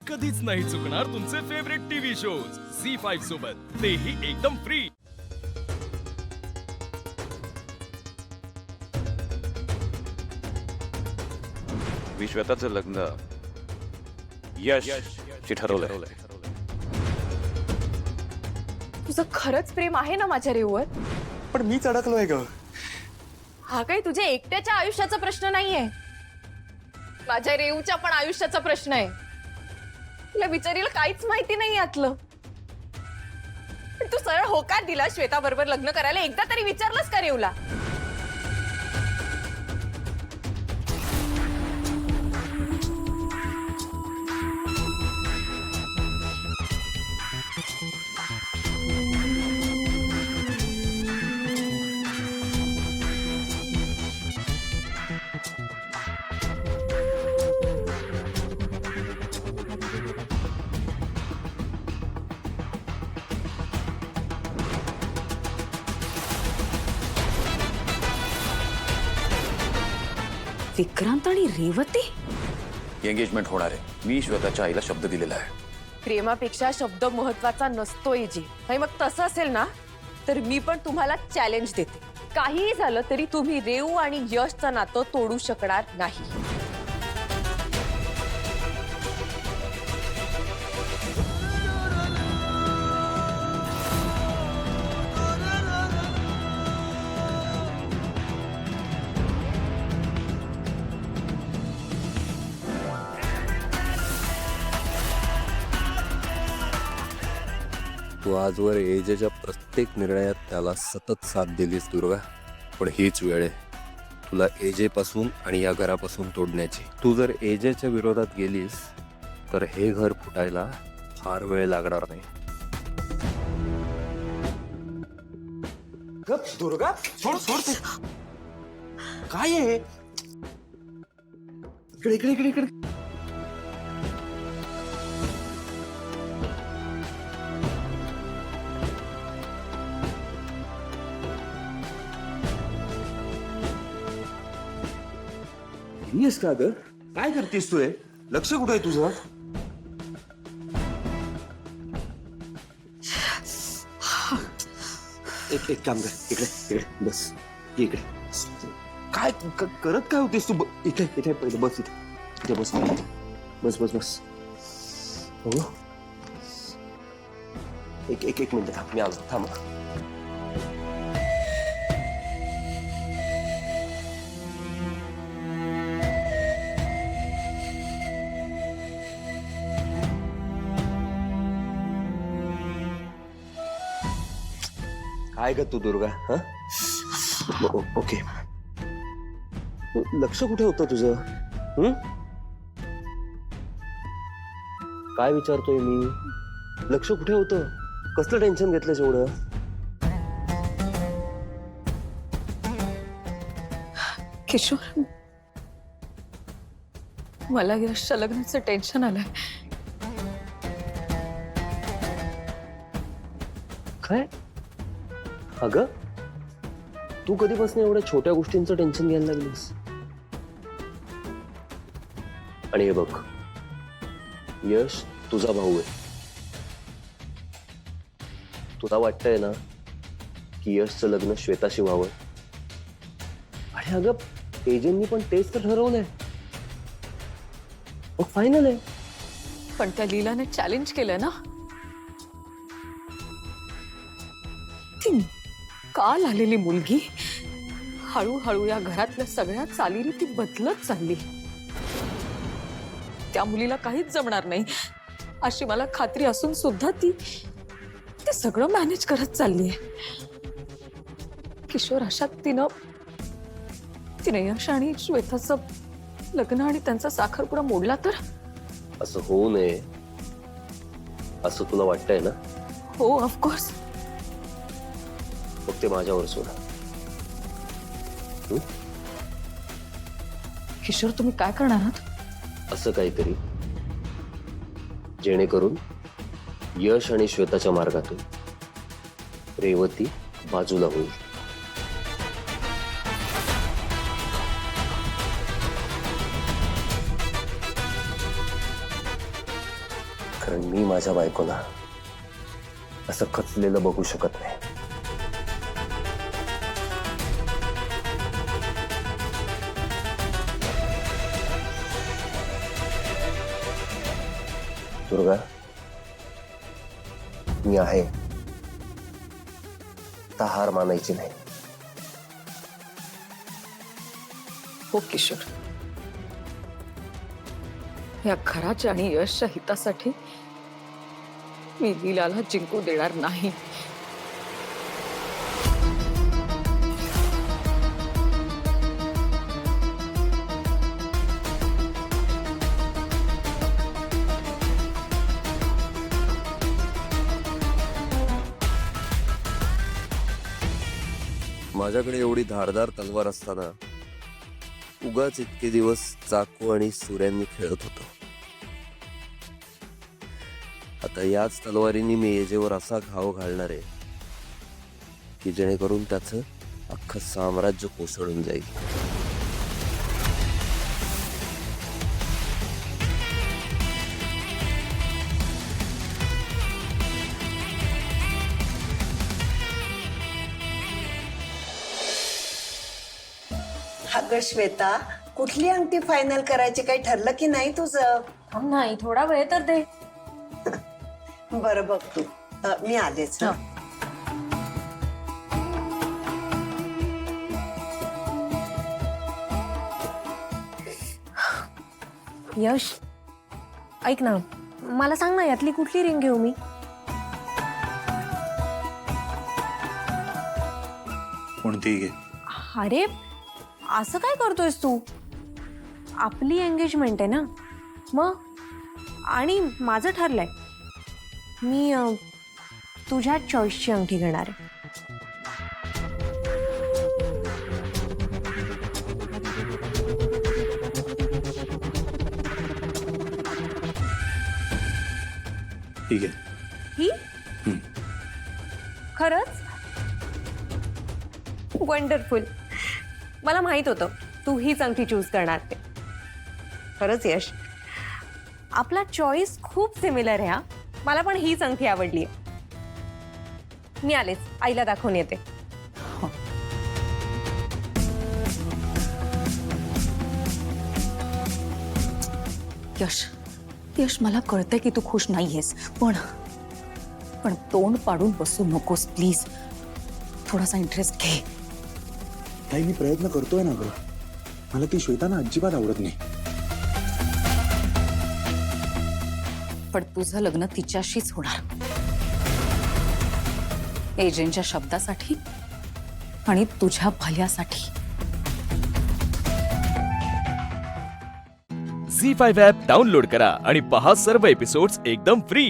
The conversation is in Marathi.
कधीच नाही चुकणार तुमचे फेवरेट टीव्ही शोज झी5 सोबत, तेही एकदम फ्री। मी श्वेताचं लग्न यश ठरवलंय। तुझं खरंच प्रेम आहे ना माझ्या रेववर? पण मीच अडकलोय ग। हा काही तुझ्या एकट्याच्या आयुष्याचा प्रश्न नाहीये, माझ्या रेवच्या पण आयुष्याचा प्रश्न आहे। तुला बिचारीला काहीच माहिती नाही यातलं, पण तू सरळ होकार दिला श्वेता बरोबर लग्न करायला। एकदा तरी विचारलंस का रेवला? विक्रांत आणि रेवती एंगेजमेंट होणार आहे। मी श्वेताच्या आईला शब्द दिलेला आहे। प्रेमापेक्षा शब्द महत्वाचा नसतोय जी। नाही मग तसं असेल ना तर मी पण तुम्हाला चॅलेंज देते, काहीही झालं तरी तुम्ही रेव आणि यशचं नातं तोडू शकणार नाही। तू आजवर एजेच्या प्रत्येक निर्णयात त्याला सतत साथ दिलीस दुर्गा, पण हीच वेळ आहे तुला एजे पासून आणि या घरापासून तोडण्याची। तू जर एजेच्या विरोधात गेलीस तर हे घर फुटायला फार वेळ लागणार नाही। दुर्गा सोड सोड ते काय आहे? इकडे इकडे इकडे इकडे येस का ग? काय करतेस तू? लक्ष कुठं आहे तुझं? एक काम कर, इकडे इकडे बस, इकडे काय करत काय होतेस तू? इथे इथे पहिले बस, इथे बस बस बस बस। हो एक मिनिट थांब, मी आलो, थांब। काय ग तू दुर्गा? हा ओके, लक्ष कुठे होतं तुझं? काय विचारतोय मी? लक्ष कुठे होतं? कसलं टेन्शन घेतलंस एवढं? किशोर, मला यशच्या लग्नाचं टेन्शन आलंय। काय अगं, तू कधीपासून एवढ्या छोट्या गोष्टींचं टेन्शन घ्यायला लागलीस? आणि हे बघ, यश तुझा भाऊ आहे। तुला वाटतंय ना की यशचं लग्न श्वेताशी व्हावं, आणि अगं एजंटनी पण तेच तर ठरवलंय, मग फायनल आहे। पण त्या लीलाने चॅलेंज केलं ना, ती काल आलेली मुलगी हळूहळू या घरातल्या सगळ्या चालीरीती बदलत चालली। त्या मुलीला काहीच जमणार नाही अशी मला खात्री असून सुद्धा ती ते सगळं मॅनेज करत चालली आहे। किशोर, अशात तिने यश आणि श्वेताचं लग्न आणि त्यांचा साखरपुडा मोडला तर? असं होऊ नये असं तुला वाटतंय ना? हो, ऑफकोर्स। मग ते माझ्यावर सोड। किशोर, तुम्ही काय करणार आहात? असं काहीतरी जेणेकरून यश आणि श्वेताच्या मार्गातून रेवती बाजूला होईल। कारण मी माझ्या बायकोला असं खचलेलं बघू शकत नाही. दुर्गा, मी आहे. आता हार मानायची नाही. हो किशोर, या घराच्या आणि यशच्या हितासाठी मी लीलाला जिंकू देणार नाही. माझ्याकडे एवढी धारदार तलवार असताना उगाच इतके दिवस चाकू आणि सुऱ्यांनी खेळत होतो. आता याच तलवारीने मी एजेवर असा घाव घालणार आहे की जेणेकरून त्याचं अख्खं साम्राज्य कोसळून जाईल. अगं श्वेता, कुठली अंगठी फायनल करायची काही ठरलं की नाही तुझं? नाही, थोडा वेळ तर दे. बरं बघ तू, मी आलेच. हं. यश, ऐक ना, मला सांग ना, यातली कुठली रिंग घेऊ मी? कोणतीही घे. अरे, असं काय करतोयस तू? आपली एंगेजमेंट आहे ना मग. आणि माझं ठरलंय, मी तुझ्या चॉईसची अंगठी घेणार आहे. ठीक आहे. ही खरंच वंडरफुल. मला माहित होतं तू हीच अंगठी चूज करणार ते. खरंच यश, आपला चॉईस खूप सिमिलर आहे. हा, मला पण हीच अंगठी आवडली. मी आलेच, आईला दाखवून येते. यश, यश, मला कळतंय की तू खुश नाहीयेस, पण पण तोंड पाडून बसू नकोस प्लीज. थोडासा इंटरेस्ट घे. ताई, मी प्रयत्न करतोय ना ग. मला ती श्वेता ना अजिबात आवडत नाही. पण तुझं लग्न तिच्याशीच होणार, एजंटच्या शब्दासाठी आणि तुझ्या भल्यासाठी. झी 5 ॲप डाउनलोड करा आणि पहा सर्व एपिसोड्स एकदम फ्री.